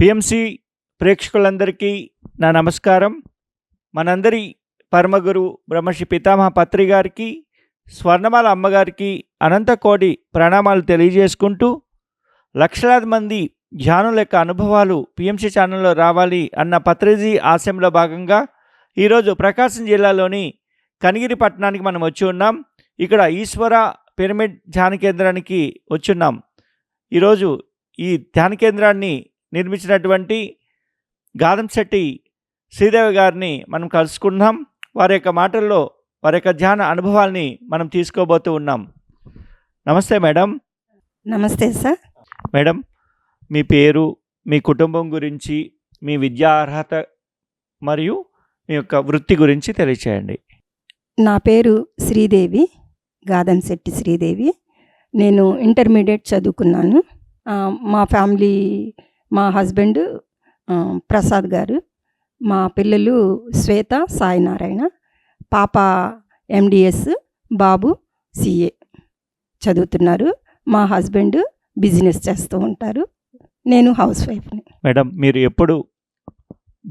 PMC ప్రేక్షకులందరికీ నా నమస్కారం. మనందరి పరమగురు బ్రహ్మశ్రీ పితామహ పత్రి గారికి, స్వర్ణమాల అమ్మగారికి అనంత కోటి ప్రణామాలు తెలియజేసుకుంటూ, లక్షలాది మంది ధ్యానుల యొక్క అనుభవాలు పిఎంసి ఛానల్లో రావాలి అన్న పత్రిజీ ఆశయంలో భాగంగా ఈరోజు ప్రకాశం జిల్లాలోని కనిగిరి పట్టణానికి మనం వచ్చి ఉన్నాం. ఇక్కడ ఈశ్వర పిరమిడ్ ధ్యాన కేంద్రానికి వచ్చున్నాం. ఈరోజు ఈ ధ్యాన కేంద్రాన్ని నిర్మించినటువంటి గాదంశెట్టి శ్రీదేవి గారిని మనం కలుసుకున్నాం. వారి యొక్క మాటల్లో వారి యొక్క ధ్యాన అనుభవాల్ని మనం తీసుకోబోతూ ఉన్నాం. నమస్తే మేడం. నమస్తే సార్. మేడం, మీ పేరు, మీ కుటుంబం గురించి, మీ విద్యా అర్హత మరియు మీ యొక్క వృత్తి గురించి తెలియచేయండి. నా పేరు శ్రీదేవి, గాదంశెట్టి శ్రీదేవి. నేను ఇంటర్మీడియట్ చదువుకున్నాను. మా ఫ్యామిలీ, మా హస్బెండ్ ప్రసాద్ గారు, మా పిల్లలు శ్వేత, సాయినారాయణ, పాప ఎండిఎస్, బాబు సిఏ చదువుతున్నారు. మా హస్బెండ్ బిజినెస్ చేస్తూ ఉంటారు. నేను హౌస్ వైఫ్ని. మేడం, మీరు ఎప్పుడు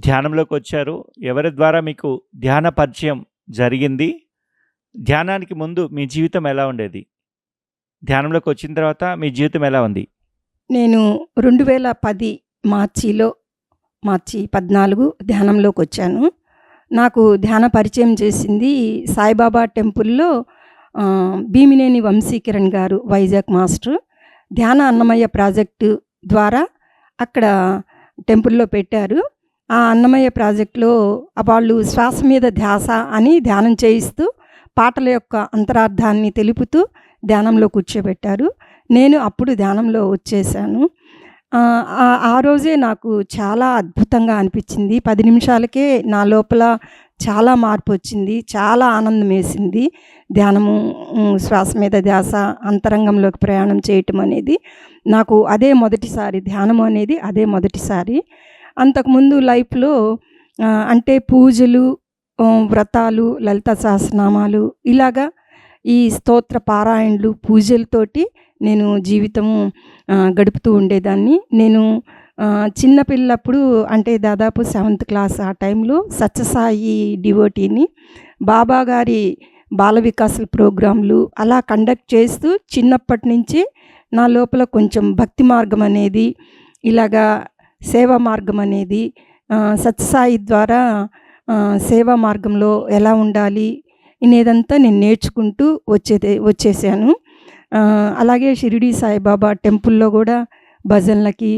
ధ్యానంలోకి వచ్చారు? ఎవరి ద్వారా మీకు ధ్యాన పరిచయం జరిగింది? ధ్యానానికి ముందు మీ జీవితం ఎలా ఉండేది? ధ్యానంలోకి వచ్చిన తర్వాత మీ జీవితం ఎలా ఉంది? నేను 2010 మార్చి 14 ధ్యానంలోకి వచ్చాను. నాకు ధ్యాన పరిచయం చేసింది సాయిబాబా టెంపుల్లో భీమినేని వంశీకిరణ్ గారు, వైజాగ్ మాస్టర్. ధ్యాన అన్నమయ్య ప్రాజెక్టు ద్వారా అక్కడ టెంపుల్లో పెట్టారు. ఆ అన్నమయ్య ప్రాజెక్టులో వాళ్ళు శ్వాస మీద ధ్యాస అని ధ్యానం చేయిస్తూ పాటల యొక్క అంతరార్థాన్ని తెలుపుతూ ధ్యానంలో కూర్చోబెట్టారు. నేను అప్పుడు ధ్యానంలో వచ్చేసాను. ఆ రోజే నాకు చాలా అద్భుతంగా అనిపించింది. 10 నిమిషాలకే నా లోపల చాలా మార్పు వచ్చింది. చాలా ఆనందం వేసింది. ధ్యానము, శ్వాస మీద ధ్యాస, అంతరంగంలోకి ప్రయాణం చేయటం అనేది నాకు అదే మొదటిసారి. ధ్యానము అనేది అదే మొదటిసారి. అంతకుముందు లైఫ్లో అంటే పూజలు, వ్రతాలు, లలిత సహస్రనామాలు, ఇలాగా ఈ స్తోత్ర పారాయణలు, పూజలతోటి నేను జీవితము గడుపుతూ ఉండేదాన్ని. నేను చిన్నపిల్లప్పుడు అంటే దాదాపు 7th క్లాస్ ఆ టైంలో సత్యసాయి డివోటీని. బాబా గారి బాల వికాసుల ప్రోగ్రాంలు అలా కండక్ట్ చేస్తూ చిన్నప్పటి నుంచి నా లోపల కొంచెం భక్తి మార్గం అనేది, ఇలాగా సేవా మార్గం అనేది, సత్యసాయి ద్వారా సేవా మార్గంలో ఎలా ఉండాలి అనేదంతా నేను నేర్చుకుంటూ వచ్చేసాను. అలాగే షిరిడి సాయిబాబా టెంపుల్లో కూడా భజనలకి,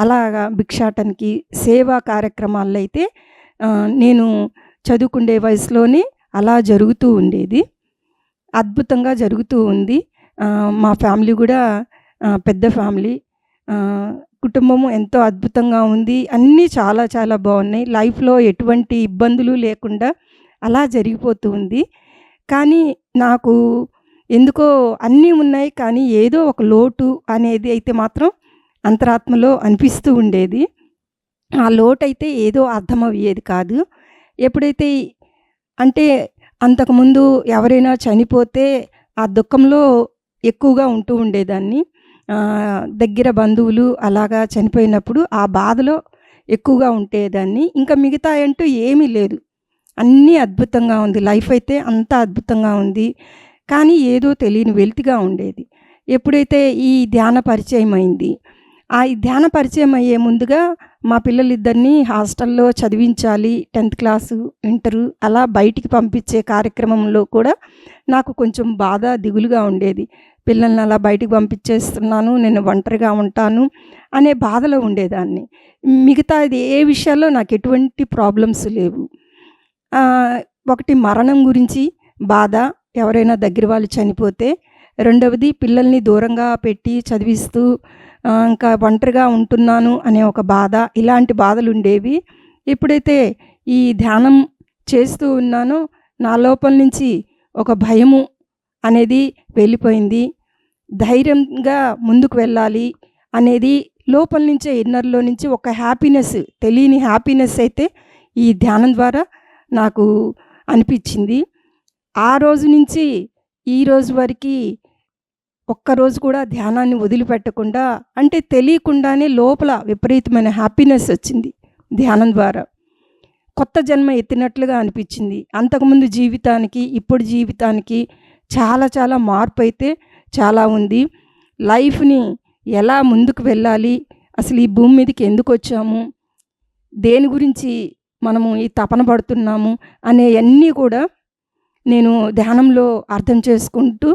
అలాగా భిక్షాటనకి, సేవా కార్యక్రమాల్లో అయితే నేను చదువుకునే వయసులోనే అలా జరుగుతూ ఉండేది. అద్భుతంగా జరుగుతూ ఉంది. మా ఫ్యామిలీ కూడా పెద్ద ఫ్యామిలీ. కుటుంబము ఎంతో అద్భుతంగా ఉంది. అన్నీ చాలా చాలా బాగున్నాయి. లైఫ్లో ఎటువంటి ఇబ్బందులు లేకుండా అలా జరిగిపోతూ ఉంది. కానీ నాకు ఎందుకో అన్నీ ఉన్నాయి, కానీ ఏదో ఒక లోటు అనేది అయితే మాత్రం అంతరాత్మలో అనిపిస్తూ ఉండేది. ఆ లోటు అయితే ఏదో అర్థమయ్యేది కాదు. ఎప్పుడైతే అంటే అంతకుముందు ఎవరైనా చనిపోతే ఆ దుఃఖంలో ఎక్కువగా ఉంటూ ఉండేదాన్ని. దగ్గర బంధువులు అలాగా చనిపోయినప్పుడు ఆ బాధలో ఎక్కువగా ఉండేదాన్ని. ఇంకా మిగతా అంటూ ఏమీ లేదు. అన్నీ అద్భుతంగా ఉంది. లైఫ్ అయితే అంతా అద్భుతంగా ఉంది. కానీ ఏదో తెలియని వెలితిగా ఉండేది. ఎప్పుడైతే ఈ ధ్యాన పరిచయం అయింది, ఈ ధ్యాన పరిచయం అయ్యే ముందుగా మా పిల్లలిద్దరినీ హాస్టల్లో చదివించాలి, 10th క్లాసు, ఇంటరు అలా బయటికి పంపించే కార్యక్రమంలో కూడా నాకు కొంచెం బాధ, దిగులుగా ఉండేది. పిల్లల్ని అలా బయటికి పంపించేస్తున్నాను, నేను ఒంటరిగా ఉంటాను అనే బాధలో ఉండేదాన్ని. మిగతా ఇది ఏ విషయాల్లో నాకు ఎటువంటి ప్రాబ్లమ్స్ లేవు. ఒకటి మరణం గురించి బాధ, ఎవరైనా దగ్గర వాళ్ళు చనిపోతే. రెండవది పిల్లల్ని దూరంగా పెట్టి చదివిస్తూ ఇంకా ఒంటరిగా ఉంటున్నాను అనే ఒక బాధ. ఇలాంటి బాధలు ఉండేవి. ఎప్పుడైతే ఈ ధ్యానం చేస్తూ ఉన్నానో నా లోపల నుంచి ఒక భయము అనేది వెళ్ళిపోయింది. ధైర్యంగా ముందుకు వెళ్ళాలి అనేది లోపల నుంచే, ఇన్నర్లో నుంచి ఒక హ్యాపీనెస్, తెలియని హ్యాపీనెస్ అయితే ఈ ధ్యానం ద్వారా నాకు అనిపించింది. ఆ రోజు నుంచి ఈ రోజు వరకు ఒక్కరోజు కూడా ధ్యానాన్ని వదిలిపెట్టకుండా, అంటే తెలియకుండానే లోపల విపరీతమైన హ్యాపీనెస్ వచ్చింది ధ్యానం ద్వారా. కొత్త జన్మ ఎత్తినట్లుగా అనిపించింది. అంతకుముందు జీవితానికి ఇప్పుడు జీవితానికి చాలా చాలా మార్పు అయితే చాలా ఉంది. లైఫ్ని ఎలా ముందుకు వెళ్ళాలి, అసలు ఈ భూమి మీదకి ఎందుకు వచ్చాము, దేని గురించి మనము ఈ తపన పడుతున్నాము అనేవన్నీ కూడా నేను ధ్యానంలో అర్థం చేసుకుంటూ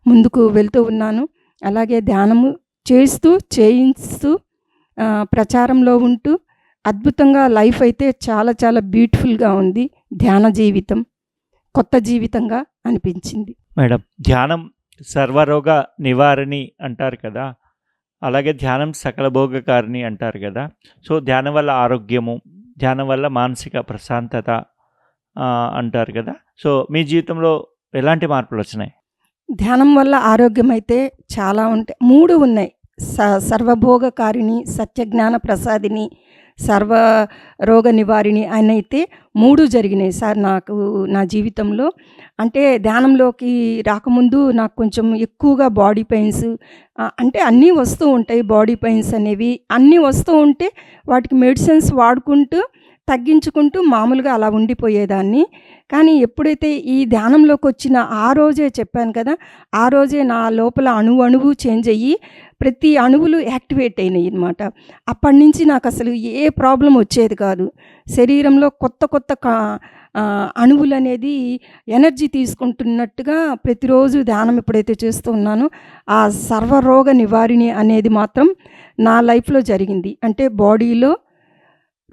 ముందుకు వెళ్తూ ఉన్నాను. అలాగే ధ్యానము చేయిస్తూ ప్రచారంలో ఉంటూ అద్భుతంగా లైఫ్ అయితే చాలా చాలా బ్యూటిఫుల్గా ఉంది. ధ్యాన జీవితం కొత్త జీవితంగా అనిపించింది. మేడం, ధ్యానం సర్వరోగ నివారణి అంటారు కదా, అలాగే ధ్యానం సకల భోగకారిణి అంటారు కదా. సో ధ్యానం వల్ల ఆరోగ్యము, ధ్యానం వల్ల మానసిక ప్రశాంతత అంటారు కదా. సో మీ జీవితంలో ఎలాంటి మార్పులు వచ్చినాయి? ధ్యానం వల్ల ఆరోగ్యం అయితే చాలా ఉంటాయి. 3 ఉన్నాయి. సర్వభోగకారిణి, సత్యజ్ఞాన ప్రసాదిని, సర్వరోగ నివారిణి అని అయితే 3 జరిగినాయి సార్ నాకు నా జీవితంలో. అంటే ధ్యానంలోకి రాకముందు నాకు కొంచెం ఎక్కువగా బాడీ పెయిన్స్, అంటే అన్నీ వస్తూ ఉంటాయి. బాడీ పెయిన్స్ అనేవి అన్నీ వస్తూ ఉంటే వాటికి మెడిసిన్స్ వాడుకుంటూ తగ్గించుకుంటూ మామూలుగా అలా ఉండిపోయేదాన్ని. కానీ ఎప్పుడైతే ఈ ధ్యానంలోకి వచ్చిన ఆ రోజే చెప్పాను కదా, ఆ రోజే నా లోపల అణువు చేంజ్ అయ్యి ప్రతి అణువులు యాక్టివేట్ అయినాయి అన్నమాట. అప్పటి నుంచి నాకు అసలు ఏ ప్రాబ్లం వచ్చేది కాదు. శరీరంలో కొత్త అణువులు అనేది ఎనర్జీ తీసుకుంటున్నట్టుగా ప్రతిరోజు ధ్యానం ఎప్పుడైతే చేస్తూ ఉన్నానో ఆ సర్వరోగ నివారిణి అనేది మాత్రం నా లైఫ్లో జరిగింది. అంటే బాడీలో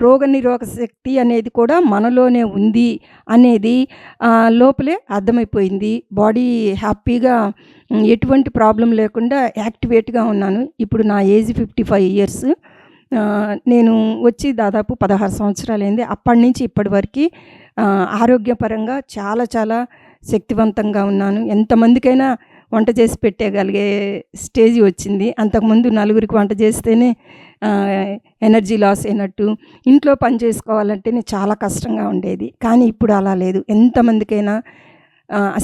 రోగనిరోధక శక్తి అనేది కూడా మనలోనే ఉంది అనేది లోపలే అర్థమైపోయింది. బాడీ హ్యాపీగా ఎటువంటి ప్రాబ్లం లేకుండా యాక్టివేట్గా ఉన్నాను. ఇప్పుడు నా ఏజ్ 55 ఇయర్స్. నేను వచ్చి దాదాపు 16 సంవత్సరాలైంది. అప్పటి నుంచి ఇప్పటి వరకు ఆరోగ్యపరంగా చాలా చాలా శక్తివంతంగా ఉన్నాను. ఎంతమందికైనా వంట చేసి పెట్టగలిగే స్టేజ్ వచ్చింది. అంతకుముందు నలుగురికి వంట చేస్తేనే ఎనర్జీ లాస్ అయినట్టు, ఇంట్లో పని చేసుకోవాలంటేనే చాలా కష్టంగా ఉండేది. కానీ ఇప్పుడు అలా లేదు. ఎంతమందికైనా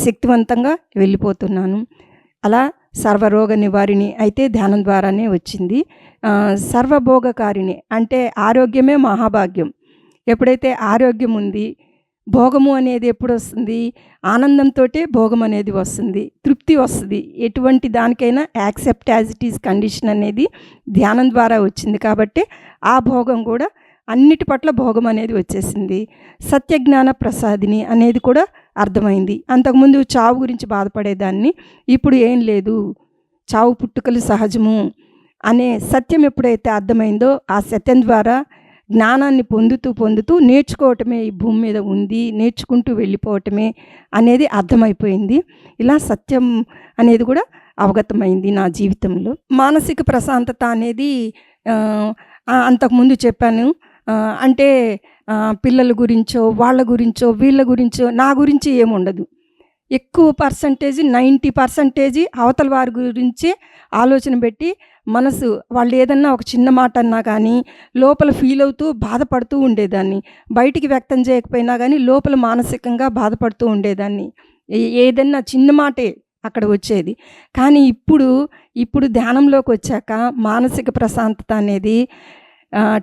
శక్తివంతంగా వెళ్ళిపోతున్నాను. అలా సర్వరోగ నివారిణి అయితే ధ్యానం ద్వారానే వచ్చింది. సర్వభోగకారిణి అంటే ఆరోగ్యమే మహాభాగ్యం. ఎప్పుడైతే ఆరోగ్యం ఉంది, భోగము అనేది ఎప్పుడు వస్తుంది? ఆనందంతోటే భోగం అనేది వస్తుంది, తృప్తి వస్తుంది. ఎటువంటి దానికైనా accept as it is condition అనేది ధ్యానం ద్వారా వచ్చింది. కాబట్టి ఆ భోగం కూడా అన్నిటి పట్ల భోగం అనేది వచ్చేసింది. సత్యజ్ఞాన ప్రసాదిని అనేది కూడా అర్థమైంది. అంతకుముందు చావు గురించి బాధపడేదాన్ని. ఇప్పుడు ఏం లేదు, చావు పుట్టుకలు సహజము అనే సత్యం ఎప్పుడైతే అర్థమైందో ఆ సత్యం ద్వారా జ్ఞానాన్ని పొందుతూ నేర్చుకోవటమే ఈ భూమి మీద ఉంది, నేర్చుకుంటూ వెళ్ళిపోవటమే అనేది అర్థమైపోయింది. ఇలా సత్యం అనేది కూడా అవగతమైంది నా జీవితంలో. మానసిక ప్రశాంతత అనేది అంతకుముందు చెప్పాను. అంటే పిల్లల గురించో వాళ్ళ గురించో వీళ్ళ గురించో నా గురించి ఏముండదు. ఎక్కువ పర్సంటేజ్ 90% అవతల వారి గురించే ఆలోచన పెట్టి మనసు వాళ్ళు ఏదన్నా ఒక చిన్న మాట అన్నా కానీ లోపల ఫీల్ అవుతూ బాధపడుతూ ఉండేదాన్ని. బయటికి వ్యక్తం చేయకపోయినా కానీ లోపల మానసికంగా బాధపడుతూ ఉండేదాన్ని. ఏదన్నా చిన్న మాటే అక్కడ వచ్చేది. కానీ ఇప్పుడు ధ్యానంలోకి వచ్చాక మానసిక ప్రశాంతత అనేది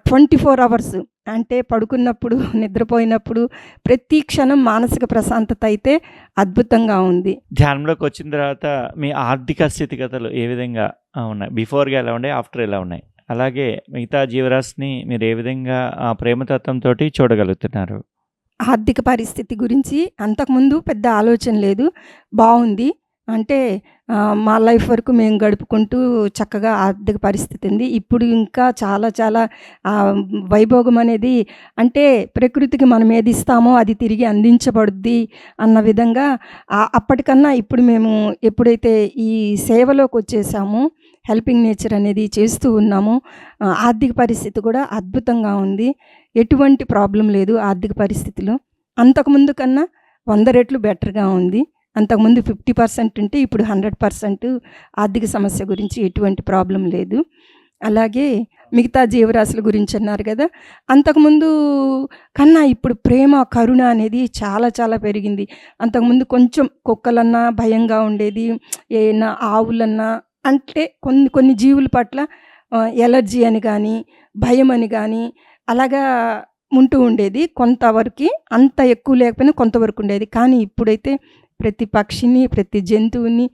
24 అవర్స్, అంటే పడుకున్నప్పుడు నిద్రపోయినప్పుడు ప్రతి క్షణం మానసిక ప్రశాంతత అయితే అద్భుతంగా ఉంది. ధ్యానంలోకి వచ్చిన తర్వాత మీ ఆర్థిక స్థితిగతులు ఏ విధంగా ఉన్నాయి? బిఫోర్గా ఎలా ఉన్నాయి, ఆఫ్టర్ ఎలా ఉన్నాయి? అలాగే మిగతా జీవరాశిని మీరు ఏ విధంగా ప్రేమతత్వంతో చూడగలుగుతున్నారు? ఆర్థిక పరిస్థితి గురించి అంతకుముందు పెద్ద ఆలోచన లేదు, బాగుంది. అంటే మా లైఫ్ వరకు మేము గడుపుకుంటూ చక్కగా ఆర్థిక పరిస్థితి ఉంది. ఇప్పుడు ఇంకా చాలా చాలా వైభోగం అనేది, అంటే ప్రకృతికి మనం ఏది ఇస్తామో అది తిరిగి అందించబడుద్ది అన్న విధంగా అప్పటికన్నా ఇప్పుడు మేము ఎప్పుడైతే ఈ సేవలోకి వచ్చేసామో, హెల్పింగ్ నేచర్ అనేది చేస్తూ ఉన్నామో, ఆర్థిక పరిస్థితి కూడా అద్భుతంగా ఉంది. ఎటువంటి ప్రాబ్లం లేదు ఆర్థిక పరిస్థితిలో. అంతకుముందు కన్నా 100 రెట్లు బెటర్గా ఉంది. అంతకుముందు 50% ఉంటే ఇప్పుడు 100% ఆర్థిక సమస్య గురించి ఎటువంటి ప్రాబ్లం లేదు. అలాగే మిగతా జీవరాశుల గురించి అన్నారు కదా! అంతకుముందు కన్నా ఇప్పుడు ప్రేమ, కరుణ అనేది చాలా చాలా పెరిగింది. అంతకుముందు కొంచెం కుక్కలన్నా భయంగా ఉండేది. ఏయన్నా ఆవులన్నా అంటే కొన్ని కొన్ని జీవుల పట్ల ఎలర్జీ అని గానీ, భయమని గానీ అలాగా ఉంటూ ఉండేది. కొంతవరకి అంత ఎక్కువ లేకపోయినా కొంతవరకు ఉండేది. కానీ ఇప్పుడైతే ప్రతి పక్షిని, ప్రతి జంతువుని,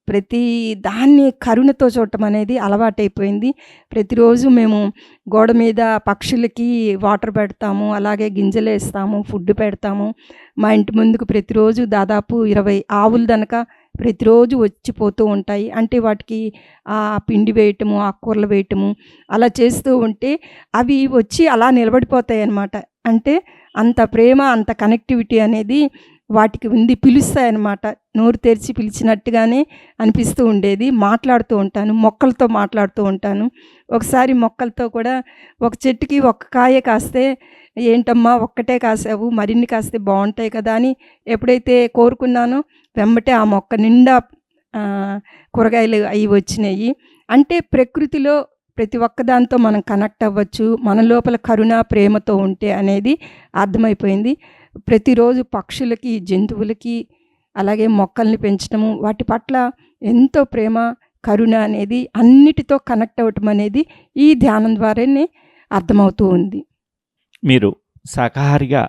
ప్రతి దాన్ని కరుణతో చూడటం అనేది అలవాటైపోయింది. ప్రతిరోజు మేము గోడ మీద పక్షులకి వాటర్ పెడతాము. అలాగే గింజలేస్తాము, ఫుడ్ పెడతాము. మా ఇంటి ముందుకు ప్రతిరోజు దాదాపు 20 ఆవులు గనక ప్రతిరోజు వచ్చి పోతూ ఉంటాయి. అంటే వాటికి పిండి వేయటము, ఆకుకూరలు వేయటము అలా చేస్తూ ఉంటే అవి వచ్చి అలా నిలబడిపోతాయన్నమాట. అంటే అంత ప్రేమ, అంత కనెక్టివిటీ అనేది వాటికి ఉంది. పిలుస్తాయన్నమాట. నోరు తెరిచి పిలిచినట్టుగానే అనిపిస్తూ ఉండేది. మాట్లాడుతూ ఉంటాను. మొక్కలతో మాట్లాడుతూ ఉంటాను. ఒకసారి మొక్కలతో కూడా ఒక చెట్టుకి ఒక్క కాయే కాస్తే, "ఏంటమ్మా ఒక్కటే కాసావు, మరిన్ని కాస్తే బావుంటాయి కదా!" అని ఎప్పుడైతే కోరుకున్నానో వెంబటే ఆ మొక్క నిండా కూరగాయలు అయి వచ్చినాయి. అంటే ప్రకృతిలో ప్రతి ఒక్కదానితో మనం కనెక్ట్ అవ్వచ్చు. మన లోపల కరుణ, ప్రేమతో ఉంటే అనేది అర్థమైపోయింది. ప్రతిరోజు పక్షులకి, జంతువులకి అలాగే మొక్కల్ని పెంచటము, వాటి పట్ల ఎంతో ప్రేమ, కరుణ అనేది అన్నిటితో కనెక్ట్ అవ్వటం అనేది ఈ ధ్యానం ద్వారానే అర్థమవుతూ ఉంది. మీరు శాకాహారిగా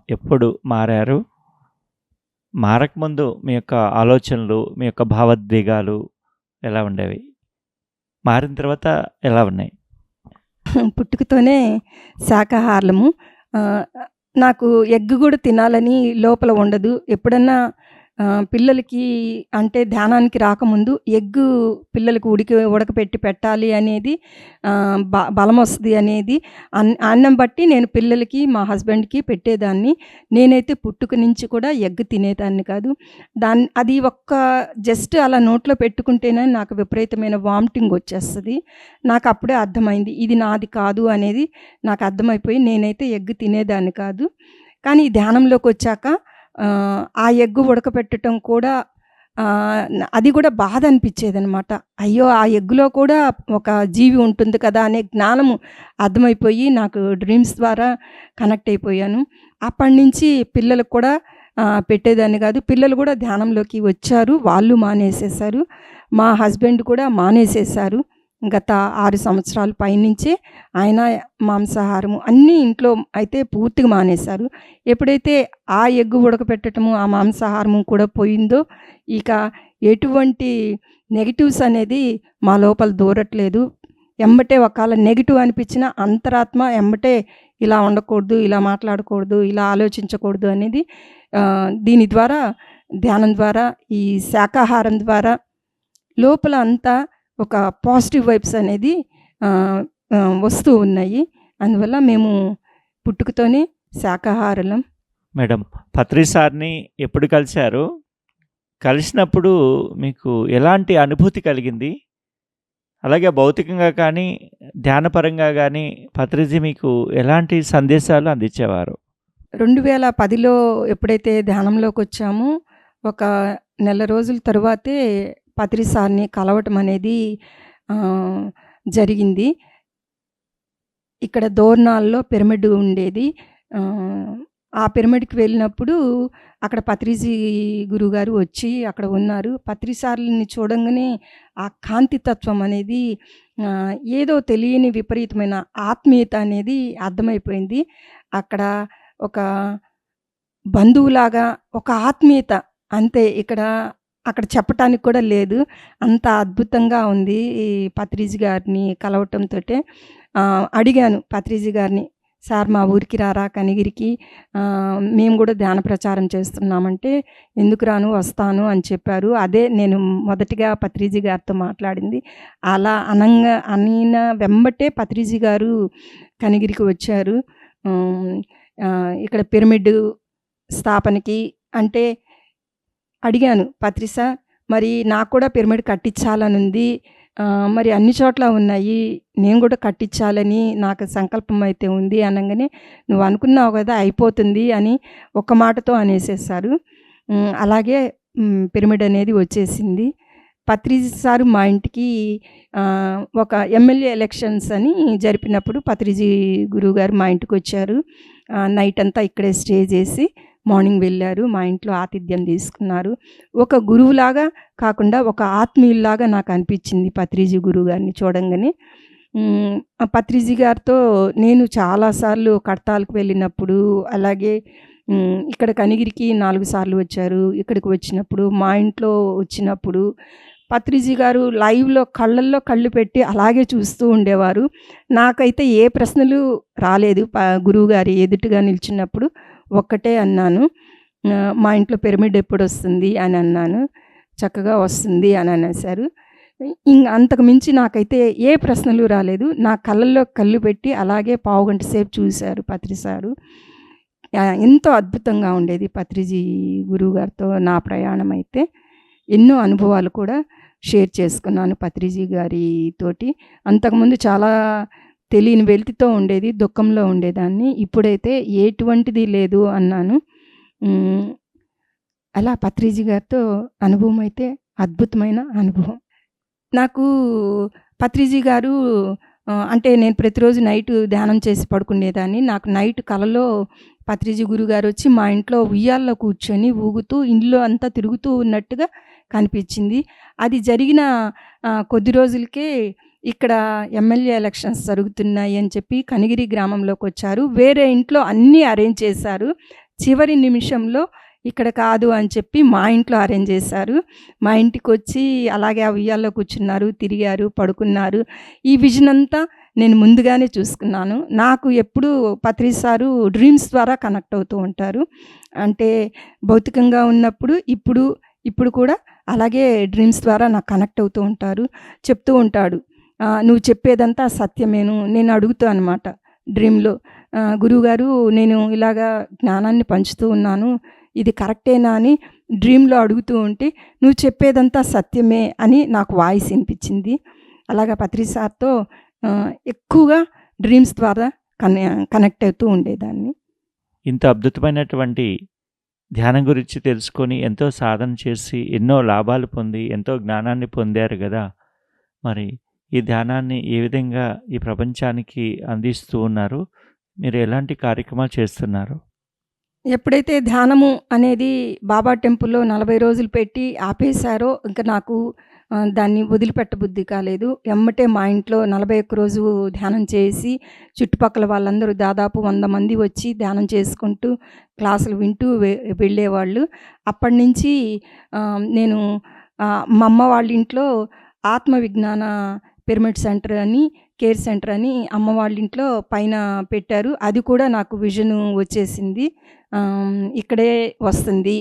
ఎప్పుడు మారారు? మారకముందు మీ యొక్క ఆలోచనలు, మీ యొక్క భావోద్వేగాలు ఎలా ఉండేవి? మారిన తర్వాత ఎలా ఉన్నాయి? పుట్టుకతోనే శాకాహారులము. ఆహ్, నాకు ఎగ్ గూడా తినాలని లోపల ఉండదు. ఎప్పుడన్నా పిల్లలకి అంటే ధ్యానానికి రాకముందు ఎగ్గు పిల్లలకి ఉడకపెట్టి పెట్టాలి అనేది బలమొస్తది అనేది అన్నం బట్టి నేను పిల్లలకి, మా హస్బెండ్‌కి పెట్టేదాన్ని. నేనైతే పుట్టుక నుంచి కూడా ఎగ్ తినేదాన్ని కాదు. అది జస్ట్ అలా నోట్లో పెట్టుకుంటేనే నాకు విపరీతమైన వామిటింగ్ వచ్చేస్తది. నాకు అప్పుడే అర్థమైంది. ఇది నాది కాదు అనేది నాకు అర్థమైపోయి నేనైతే ఎగ్ తినేదాన్ని కాదు. కానీ ఈ ధ్యానంలోకొచ్చాక ఆ ఎగ్గు ఉడకపెట్టటం కూడా అది కూడా బాధ అనిపిచ్చేదనమాట. అయ్యో! ఆ ఎగ్గులో కూడా ఒక జీవి ఉంటుంది కదా అనే జ్ఞానము అర్థమైపోయి నాకు డ్రీమ్స్ ద్వారా కనెక్ట్ అయిపోయాను. అప్పటినుంచి పిల్లలకు కూడా పెట్టేదాన్ని కాదు. పిల్లలు కూడా ధ్యానంలోకి వచ్చారు. వాళ్ళు మానేసేశారు. మా హస్బెండ్ కూడా మానేసేశారు. గత 6 సంవత్సరాల పైనుంచే ఆయన మాంసాహారము అన్నీ ఇంట్లో అయితే పూర్తిగా మానేశారు. ఎప్పుడైతే ఆ ఎగ్గు ఉడకపెట్టటము, ఆ మాంసాహారము కూడా పోయిందో, ఇక ఎటువంటి నెగెటివ్స్ అనేది మా లోపల దూరట్లేదు. ఎంబటే ఒకవేళ నెగెటివ్ అనిపించిన అంతరాత్మ ఎంబటే ఇలా ఉండకూడదు, ఇలా మాట్లాడకూడదు, ఇలా ఆలోచించకూడదు అనేది దీని ద్వారా, ధ్యానం ద్వారా, ఈ శాకాహారం ద్వారా లోపల అంతా ఒక పాజిటివ్ వైబ్స్ అనేది వస్తూ ఉన్నాయి. అందువల్ల మేము పుట్టుకతోనే శాకాహారులం. మేడం, పత్రి సార్‌ని ఎప్పుడు కలిసారు? కలిసినప్పుడు మీకు ఎలాంటి అనుభూతి కలిగింది? అలాగే భౌతికంగా కానీ, ధ్యానపరంగా గానీ పత్రిజీ మీకు ఎలాంటి సందేశాలు అందించేవారు? 2010లో ఎప్పుడైతే ధ్యానంలోకొచ్చామో, ఒక నెల రోజుల తరువాతే పత్రి సార్‌ని కలవటం అనేది జరిగింది. ఇక్కడ దోర్నాల్లో పిరమిడ్ ఉండేది. ఆ పిరమిడ్‌కి వెళ్ళినప్పుడు అక్కడ పత్రిజీ గురువుగారు వచ్చి అక్కడ ఉన్నారు. పత్రి సార్‌ని చూడంగానే ఆ కాంతితత్వం అనేది ఏదో తెలియని విపరీతమైన ఆత్మీయత అనేది అర్థమైపోయింది. అక్కడ ఒక బంధువులాగా ఒక ఆత్మీయత అంతే. అక్కడ చెప్పటానికి కూడా లేదు. అంత అద్భుతంగా ఉంది ఈ పత్రిజీ గారిని కలవటంతోటే. అడిగాను పత్రిజీ గారిని, "సార్ మా ఊరికి రారా కనిగిరికి? మేము కూడా ధ్యాన ప్రచారం చేస్తున్నామంటే, "ఎందుకు రాను, వస్తాను" అని చెప్పారు. అదే నేను మొదటిగా పత్రిజీ గారితో మాట్లాడింది. అలా అనిన వెంబటే పత్రిజీ గారు కనిగిరికి వచ్చారు. ఇక్కడ పిరమిడ్ స్థాపనకి అంటే అడిగాను, "పత్రి సార్, మరి నాకు కూడా పిరమిడ్ కట్టించాలనుంది. మరి అన్ని చోట్ల ఉన్నాయి. నేను కూడా కట్టించాలని నాకు సంకల్పం అయితే ఉంది" అనంగానే, "నువ్వు అనుకున్నావు కదా అయిపోతుంది" అని ఒక్క మాటతో అనేసేశారు. అలాగే పిరమిడ్ అనేది వచ్చేసింది. పత్రిజీ సారు మా ఇంటికి ఒక ఎమ్మెల్యే ఎలక్షన్స్ అని జరిపినప్పుడు పత్రిజీ గురువుగారు మా ఇంటికొచ్చారు. నైట్ అంతా ఇక్కడే స్టే చేసి మార్నింగ్ వెళ్ళారు. మా ఇంట్లో ఆతిథ్యం తీసుకున్నారు. ఒక గురువులాగా కాకుండా ఒక ఆత్మీయుల్లాగా నాకు అనిపించింది పత్రిజీ గురువుగారిని చూడంగానే. ఆ పత్రిజీ గారితో నేను చాలాసార్లు కడతాల్‌కి వెళ్ళినప్పుడు, అలాగే ఇక్కడ కనిగిరికి 4 సార్లు వచ్చారు. ఇక్కడికి వచ్చినప్పుడు, మా ఇంట్లో వచ్చినప్పుడు పత్రిజీ గారు లైవ్‌లో కళ్ళల్లో కళ్ళు పెట్టి అలాగే చూస్తూ ఉండేవారు. నాకైతే ఏ ప్రశ్నలు రాలేదు. గురువుగారి ఎదుటుగా నిల్చున్నప్పుడు ఒక్కటే అన్నాను. మా ఇంట్లో పిరమిడ్ ఎప్పుడొస్తుంది అని అన్నాను. చక్కగా వస్తుంది అని అనేసారు. అంతకు మించి నాకైతే ఏ ప్రశ్నలు రాలేదు. నా కళ్ళల్లో కళ్ళు పెట్టి అలాగే పావుగంట సేపు చూశారు పత్రి సారు. ఎంతో అద్భుతంగా ఉండేది పత్రిజీ గురువుగారితో నా ప్రయాణం అయితే. ఎన్నో అనుభవాలు కూడా షేర్ చేసుకున్నాను పత్రిజీ గారితోటి. అంతకుముందు చాలా తెలియని వెలితితో ఉండేది, దుఃఖంలో ఉండేదాన్ని. ఇప్పుడైతే ఎటువంటిది లేదు అన్నాను. అలా పత్రిజీ గారితో అనుభవం అయితే అద్భుతమైన అనుభవం. నాకు పత్రిజీ గారు అంటే నేను ప్రతిరోజు నైట్ ధ్యానం చేసి పడుకునేదాన్ని. నాకు నైట్ కలలో పత్రిజీ గురువుగారు వచ్చి మా ఇంట్లో ఉయ్యాల్లో కూర్చొని ఊగుతూ ఇల్లు అంతా తిరుగుతూ ఉన్నట్టుగా కనిపించింది. అది జరిగిన కొద్ది రోజులకే ఇక్కడ ఎమ్మెల్యే ఎలక్షన్స్ జరుగుతున్నాయి అని చెప్పి కనిగిరి గ్రామంలోకి వచ్చారు. వేరే ఇంట్లో అన్నీ అరేంజ్ చేశారు. చివరి నిమిషంలో ఇక్కడ కాదు అని చెప్పి మా ఇంట్లో అరేంజ్ చేశారు. మా ఇంటికొచ్చి అలాగే ఆ ఉయ్యాల్లో కూర్చున్నారు, తిరిగారు, పడుకున్నారు. ఈ విజన్ అంతా నేను ముందుగానే చూసుకున్నాను. నాకు ఎప్పుడూ పత్రి సారు డ్రీమ్స్ ద్వారా కనెక్ట్ అవుతూ ఉంటారు. అంటే భౌతికంగా ఉన్నప్పుడు ఇప్పుడు కూడా అలాగే డ్రీమ్స్ ద్వారా నాకు కనెక్ట్ అవుతూ ఉంటారు. చెప్తూ ఉంటాడు, నువ్వు చెప్పేదంతా సత్యమేను. నేను అడుగుతా అనమాట డ్రీమ్‌లో, గురువుగారు నేను ఇలాగా జ్ఞానాన్ని పంచుతూ ఉన్నాను, ఇది కరెక్టేనా అని డ్రీమ్‌లో అడుగుతూ ఉంటే, నువ్వు చెప్పేదంతా సత్యమే అని నాకు వాయిస్ వినిపించింది. అలాగా పత్రి సార్‌తో ఎక్కువగా డ్రీమ్స్ ద్వారా కనెక్ట్ అవుతూ ఉండేదాన్ని. ఇంత అద్భుతమైనటువంటి ధ్యానం గురించి తెలుసుకొని, ఎంతో సాధన చేసి, ఎన్నో లాభాలు పొంది, ఎంతో జ్ఞానాన్ని పొందారు గదా! మరి ఈ ధ్యానాన్ని ఏ విధంగా ఈ ప్రపంచానికి అందిస్తూ ఉన్నారు? మీరు ఎలాంటి కార్యక్రమాలు చేస్తున్నారు? ఎప్పుడైతే ధ్యానము అనేది బాబా టెంపుల్‌లో 40 రోజులు పెట్టి ఆపేశారో, ఇంక నాకు దాన్ని వదిలిపెట్టబుద్ధి కాలేదు. ఎమ్మటే మా ఇంట్లో 41 రోజు ధ్యానం చేసి, చుట్టుపక్కల వాళ్ళందరూ దాదాపు 100 మంది వచ్చి ధ్యానం చేసుకుంటూ, క్లాసులు వింటూ వెళ్ళేవాళ్ళు. అప్పటినుంచి నేను మా అమ్మ వాళ్ళ ఇంట్లో ఆత్మ విజ్ఞాన పిరమిడ్ సెంటర్ అని, కేర్ సెంటర్ అని అమ్మ వాళ్ళ ఇంట్లో పైన పెట్టారు. అది కూడా నాకు విజన్ వచ్చేసింది. ఇక్కడే వస్తుంది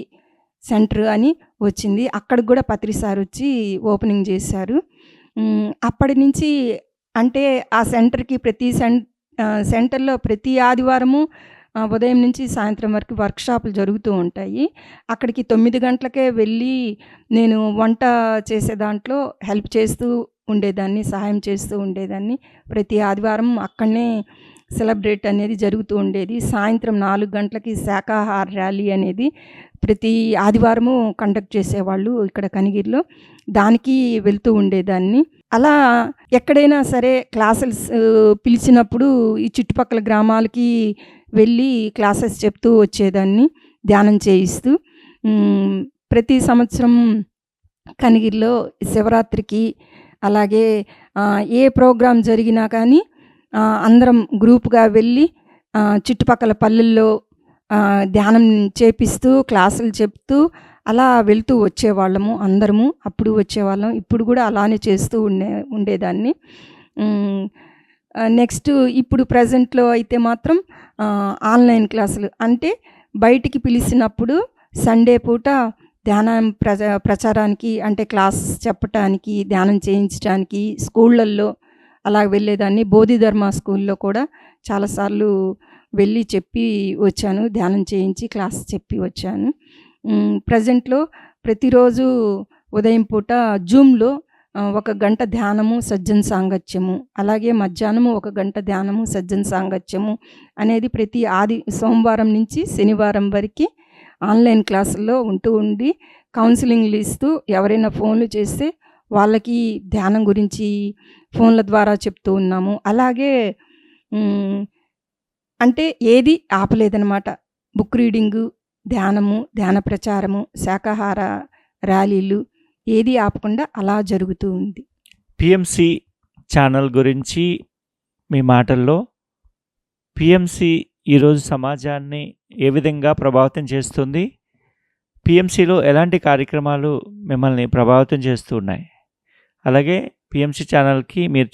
సెంటర్ అని వచ్చింది. అక్కడికి కూడా పత్రి సార్ వచ్చి ఓపెనింగ్ చేశారు. అప్పటి నుంచి అంటే ఆ సెంటర్‌కి సెంటర్‌లో ప్రతి ఆదివారము ఉదయం నుంచి సాయంత్రం వరకు వర్క్‌షాపులు జరుగుతూ ఉంటాయి. అక్కడికి 9 గంటలకే వెళ్ళి నేను వంట చేసే దాంట్లో హెల్ప్ చేస్తూ ఉండేదాన్ని, సహాయం చేస్తూ ఉండేదాన్ని. ప్రతి ఆదివారం అక్కడనే సెలబ్రేట్ అనేది జరుగుతూ ఉండేది. సాయంత్రం 4 గంటలకి శాకాహార ర్యాలీ అనేది ప్రతి ఆదివారము కండక్ట్ చేసేవాళ్ళు ఇక్కడ కనిగిరిలో. దానికి వెళ్తూ ఉండేదాన్ని. అలా ఎక్కడైనా సరే క్లాసెస్ పిలిచినప్పుడు ఈ చుట్టుపక్కల గ్రామాలకి వెళ్ళి క్లాసెస్ చెప్తూ వచ్చేదాన్ని, ధ్యానం చేయిస్తూ. ప్రతి సంవత్సరం కనిగిరిలో శివరాత్రికి, అలాగే ఏ ప్రోగ్రామ్ జరిగినా కానీ అందరం గ్రూప్‌గా వెళ్ళి చుట్టుపక్కల పల్లెల్లో ధ్యానం చేపిస్తూ, క్లాసులు చెప్తూ అలా వెళ్తూ వచ్చేవాళ్ళము అందరము. అప్పుడు వచ్చేవాళ్ళం. ఇప్పుడు కూడా అలానే చేస్తూ ఉండేదాన్ని. నెక్స్ట్ ఇప్పుడు ప్రెజెంట్‌లో అయితే మాత్రం ఆన్‌లైన్ క్లాసులు. అంటే బయటికి పిలిచినప్పుడు సండే పూట ధ్యానం ప్రచారానికి అంటే క్లాస్ చెప్పటానికి, ధ్యానం చేయించడానికి స్కూళ్ళల్లో అలా వెళ్ళేదాన్ని. బోధిధర్మ స్కూల్‌లో కూడా చాలాసార్లు వెళ్ళి చెప్పి వచ్చాను. ధ్యానం చేయించి క్లాస్ చెప్పి వచ్చాను. ప్రెజెంట్‌లో ప్రతిరోజు ఉదయం పూట జూమ్‌లో 1 గంట ధ్యానము, సజ్జన సాంగత్యము, అలాగే మధ్యాహ్నము 1 గంట ధ్యానము, సజ్జన సాంగత్యము అనేది ప్రతి సోమవారం నుంచి శనివారం వరకి ఆన్‌లైన్ క్లాసుల్లో ఉంటూ ఉండి కౌన్సిలింగ్‌లు ఇస్తూ ఎవరైనా ఫోన్లు చేస్తే వాళ్ళకి ధ్యానం గురించి ఫోన్ల ద్వారా చెప్తూ ఉన్నాము. అలాగే హ్మ్, అంటే ఏది ఆపలేదనమాట. బుక్ రీడింగు, ధ్యానము, ధ్యాన ప్రచారము, శాకాహార ర్యాలీలు ఏది ఆపకుండా అలా జరుగుతూ ఉంది. పిఎంసి ఛానల్ గురించి మీ మాటల్లో పిఎంసి ఈరోజు సమాజాన్ని ఏ విధంగా ప్రభావితం చేస్తుంది? పిఎంసిలో ఎలాంటి కార్యక్రమాలు మిమ్మల్ని ప్రభావితం చేస్తూ ఉన్నాయి? అలాగే పిఎంసి ఛానల్కి మీరు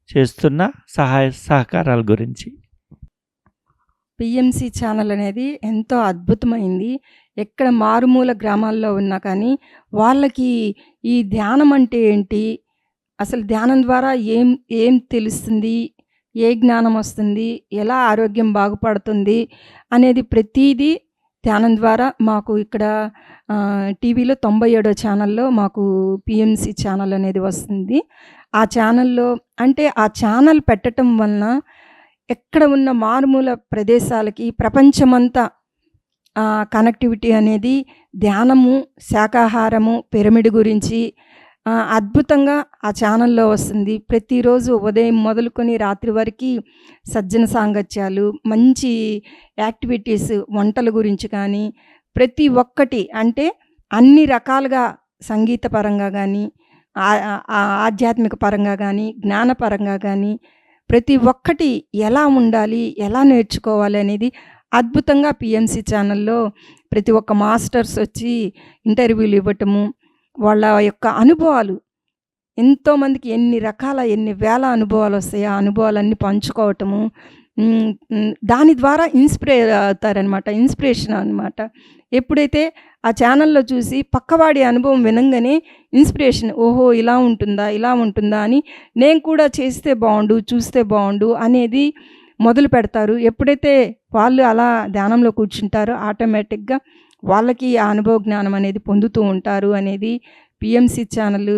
చేస్తున్న సహాయ సహకారాల గురించి. పిఎంసి ఛానల్ అనేది ఎంతో అద్భుతమైంది. ఎక్కడ మారుమూల గ్రామాల్లో ఉన్నా కానీ వాళ్ళకి ఈ ధ్యానం అంటే ఏంటి? అసలు ధ్యానం ద్వారా ఏం ఏం తెలుస్తుంది? ఏ జ్ఞానం వస్తుంది? ఎలా ఆరోగ్యం బాగుపడుతుంది? అనేది ప్రతీదీ ధ్యానం ద్వారా మాకు ఇక్కడ టీవీలో 97వ ఛానల్‌లో మాకు పిఎంసి ఛానల్ అనేది వస్తుంది. ఆ ఛానల్‌లో అంటే ఆ ఛానల్ పెట్టటం వలన ఎక్కడ ఉన్న మారుమూల ప్రదేశాలకి ప్రపంచమంతా కనెక్టివిటీ అనేది ధ్యానము, శాకాహారము, పిరమిడ్ గురించి అద్భుతంగా ఆ ఛానల్‌లో వస్తుంది. ప్రతిరోజు ఉదయం మొదలుకొని రాత్రి వరకి సజ్జన సాంగత్యాలు, మంచి యాక్టివిటీస్, వంటల గురించి కానీ ప్రతి ఒక్కటి అంటే అన్ని రకాలుగా సంగీత పరంగా కానీ, ఆధ్యాత్మిక పరంగా కానీ, జ్ఞానపరంగా కానీ ప్రతి ఒక్కటి ఎలా ఉండాలి, ఎలా నేర్చుకోవాలి అనేది అద్భుతంగా పిఎంసి ఛానల్‌లో ప్రతి ఒక్క మాస్టర్స్ వచ్చి ఇంటర్వ్యూలు ఇవ్వటము, వాళ్ళ యొక్క అనుభవాలు ఎంతోమందికి ఎన్ని వేల అనుభవాలు వస్తాయి. ఆ అనుభవాలన్నీ పంచుకోవటము, దాని ద్వారా ఇన్స్పైర్ అవుతారనమాట. ఇన్స్పిరేషన్ అనమాట. ఎప్పుడైతే ఆ ఛానల్‌లో చూసి పక్కవాడి అనుభవం వినంగానే ఇన్స్పిరేషన్, ఓహో! ఇలా ఉంటుందా అని నేను కూడా చేస్తే బావుండు, చూస్తే బావుండు అనేది మొదలు పెడతారు. ఎప్పుడైతే వాళ్ళు అలా ధ్యానంలో కూర్చుంటారో ఆటోమేటిక్‌గా వాళ్ళకి ఆ అనుభవ జ్ఞానం అనేది పొందుతూ ఉంటారు అనేది పిఎంసి ఛానల్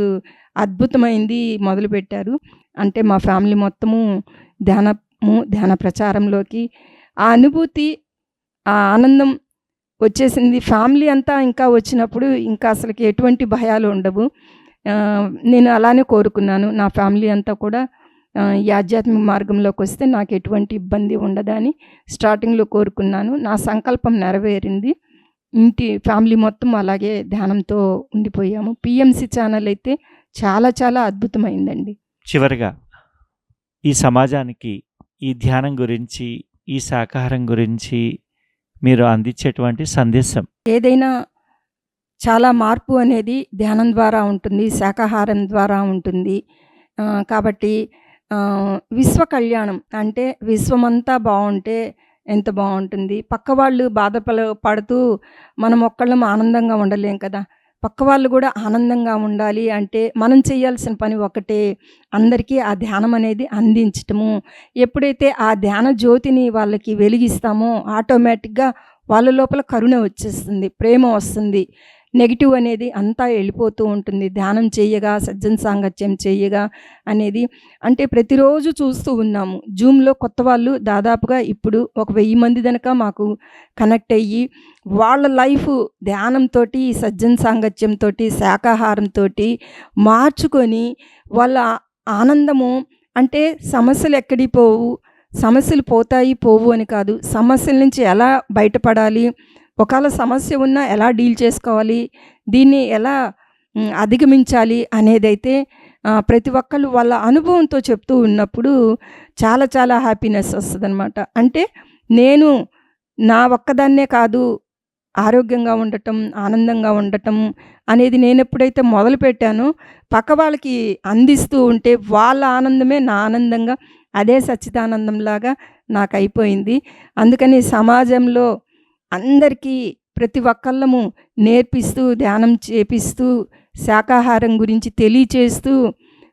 అద్భుతమైంది మొదలుపెట్టారు. అంటే మా ఫ్యామిలీ మొత్తము ధ్యాన ప్రచారంలోకి ఆ అనుభూతి, ఆ ఆనందం వచ్చేసింది. ఫ్యామిలీ అంతా ఇంకా వచ్చినప్పుడు ఇంకా అసలుకి ఎటువంటి భయాలు ఉండవు. నేను అలానే కోరుకున్నాను. నా ఫ్యామిలీ అంతా కూడా ఈ ఆధ్యాత్మిక మార్గంలోకి వస్తే నాకు ఎటువంటి ఇబ్బంది ఉండదని స్టార్టింగ్‌లో కోరుకున్నాను. నా సంకల్పం నెరవేరింది. ఫ్యామిలీ మొత్తం అలాగే ధ్యానంతో ఉండిపోయాము. పిఎంసి ఛానల్ అయితే చాలా చాలా అద్భుతమైందండి. చివరగా ఈ సమాజానికి ఈ ధ్యానం గురించి, ఈ శాకాహారం గురించి మీరు అందించేటువంటి సందేశం? ఏదైనా చాలా మార్పు అనేది ధ్యానం ద్వారా ఉంటుంది, శాకాహారం ద్వారా ఉంటుంది. కాబట్టి విశ్వ కళ్యాణం అంటే విశ్వమంతా బావుంటే ఎంత బావుంటుంది. పక్కవాళ్ళు పడుతూ మనం ఒక్కళ్ళం ఆనందంగా ఉండలేం కదా! పక్కవాళ్ళు కూడా ఆనందంగా ఉండాలి అంటే మనం చేయాల్సిన పని ఒకటే, అందరికీ ఆ ధ్యానం అనేది అందించటము. ఎప్పుడైతే ఆ ధ్యాన జ్యోతిని వాళ్ళకి వెలిగిస్తామో ఆటోమేటిక్‌గా వాళ్ళ లోపల కరుణ వచ్చేస్తుంది, ప్రేమ వస్తుంది. నెగెటివ్ అనేది అంతా వెళ్ళిపోతూ ఉంటుంది. ధ్యానం చేయగా, సజ్జన సాంగత్యం చేయగా అనేది అంటే ప్రతిరోజు చూస్తూ ఉన్నాము. జూమ్‌లో కొత్త వాళ్ళు దాదాపుగా ఇప్పుడు ఒక 1000 మంది దాకా మాకు కనెక్ట్ అయ్యి వాళ్ళ లైఫ్ ధ్యానంతోటి, సజ్జన సాంగత్యంతోటి, శాకాహారంతోటి మార్చుకొని వాళ్ళ ఆనందము అంటే సమస్యలు ఎక్కడికి పోవు, సమస్యలు పోతాయి పోవు అని కాదు. సమస్యల నుంచి ఎలా బయటపడాలి, ఒకవేళ సమస్య ఉన్నా ఎలా డీల్ చేసుకోవాలి, దీన్ని ఎలా అధిగమించాలి అనేదైతే ప్రతి ఒక్కళ్ళు వాళ్ళ అనుభవంతో చెప్తూ ఉన్నప్పుడు చాలా చాలా హ్యాపీనెస్ వస్తుందనమాట. అంటే నేను నా ఒక్కదాన్నే కాదు ఆరోగ్యంగా ఉండటం, ఆనందంగా ఉండటం అనేది నేనెప్పుడైతే మొదలుపెట్టానో పక్క వాళ్ళకి అందిస్తూ ఉంటే వాళ్ళ ఆనందమే నా ఆనందంగా, అదే సచ్చిదానందంలాగా నాకైపోయింది. అందుకని సమాజంలో అందరికీ ప్రతి ఒక్కళ్ళము నేర్పిస్తూ, ధ్యానం చేపిస్తూ, శాకాహారం గురించి తెలియచేస్తూ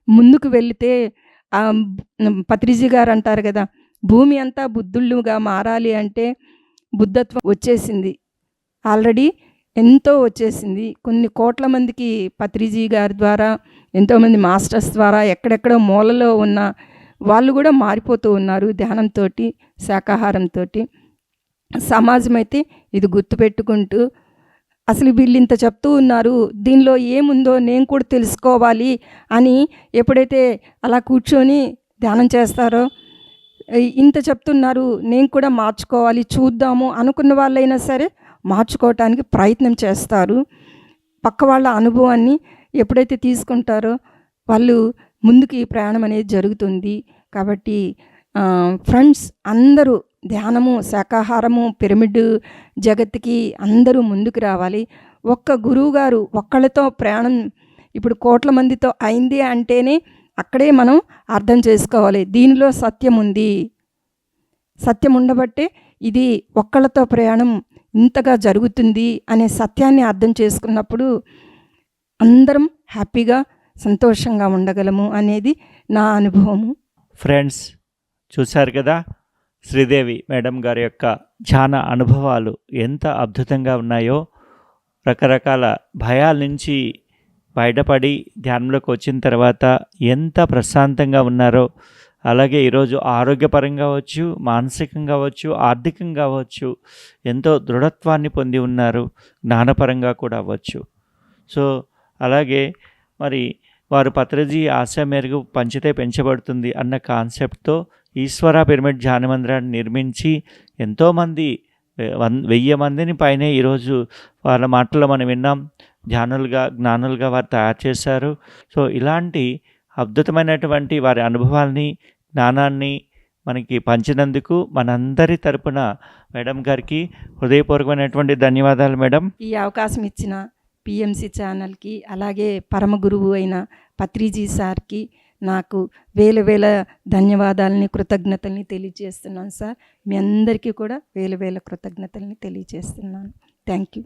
ముందుకు వెళితే పత్రిజీ గారు అంటారు కదా, భూమి అంతా బుద్ధుళ్ళుగా మారాలి అంటే బుద్ధత్వం వచ్చేసింది. ఆల్రెడీ ఎంతో వచ్చేసింది. కొన్ని కోట్ల మందికి పత్రిజీ గారి ద్వారా, ఎంతోమంది మాస్టర్స్ ద్వారా ఎక్కడెక్కడో మూలలో ఉన్న వాళ్ళు కూడా మారిపోతూ ఉన్నారు ధ్యానంతోటి, శాకాహారంతోటి. సమాజం అయితే ఇది గుర్తుపెట్టుకుంటూ అసలు వీళ్ళు ఇంత చెప్తూ ఉన్నారు, దీనిలో ఏముందో నేను కూడా తెలుసుకోవాలి అని ఎప్పుడైతే అలా కూర్చొని ధ్యానం చేస్తారో, ఇంత చెప్తున్నారు నేను కూడా మార్చుకోవాలి చూద్దాము అనుకున్న వాళ్ళైనా సరే మార్చుకోవటానికి ప్రయత్నం చేస్తారు. పక్క వాళ్ళ అనుభవాన్ని ఎప్పుడైతే తీసుకుంటారో వాళ్ళు ముందుకు ఈ ప్రయాణం అనేది జరుగుతుంది. కాబట్టి ఫ్రెండ్స్ అందరూ ధ్యానము, శాకాహారము, పిరమిడ్ జగత్తుకి అందరూ ముందుకు రావాలి. ఒక్క గురువుగారు ఒక్కళ్ళతో ప్రయాణం ఇప్పుడు కోట్ల మందితో అయింది అంటేనే అక్కడే మనం అర్థం చేసుకోవాలి, దీనిలో సత్యం ఉంది. సత్యం ఉండబట్టే ఇది ఒక్కళ్ళతో ప్రయాణం ఇంతగా జరుగుతుంది అనే సత్యాన్ని అర్థం చేసుకున్నప్పుడు అందరం హ్యాపీగా సంతోషంగా ఉండగలము అనేది నా అనుభవము. ఫ్రెండ్స్ చూశారు కదా, శ్రీదేవి మేడం గారి యొక్క ధ్యాన అనుభవాలు ఎంత అద్భుతంగా ఉన్నాయో. రకరకాల భయాల నుంచి బయటపడి ధ్యానంలోకి వచ్చిన తర్వాత ఎంత ప్రశాంతంగా ఉన్నారో, అలాగే ఈరోజు ఆరోగ్యపరంగా అవ్వచ్చు, మానసికంగా అవ్వచ్చు, ఆర్థికంగా అవ్వచ్చు ఎంతో దృఢత్వాన్ని పొంది ఉన్నారు, జ్ఞానపరంగా కూడా అవ్వచ్చు. సో అలాగే మరి వారు పత్రిజీ ఆశ మేరకు పంచితే పెంచబడుతుంది అన్న కాన్సెప్ట్తో ఈశ్వర పిరమిడ్ ధ్యాన మందిరాన్ని నిర్మించి ఎంతోమంది 1000 మందిని పైనే ఈరోజు వాళ్ళ మాటల్లో మనం విన్నాం, ధ్యానులుగా జ్ఞానులుగా వారు తయారు చేశారు. సో ఇలాంటి అద్భుతమైనటువంటి వారి అనుభవాల్ని, జ్ఞానాన్ని మనకి పంచినందుకు మనందరి తరపున మేడం గారికి హృదయపూర్వకమైనటువంటి ధన్యవాదాలు మేడం. ఈ అవకాశం ఇచ్చిన పిఎంసి ఛానల్కి, అలాగే పరమ గురువు అయిన పత్రిజీ సార్కి నాకు వేల వేల ధన్యవాదాలని, కృతజ్ఞతల్ని తెలియజేస్తున్నాను సార్. మీ అందరికీ కూడా వేల వేల కృతజ్ఞతల్ని తెలియజేస్తున్నాను. Thank you.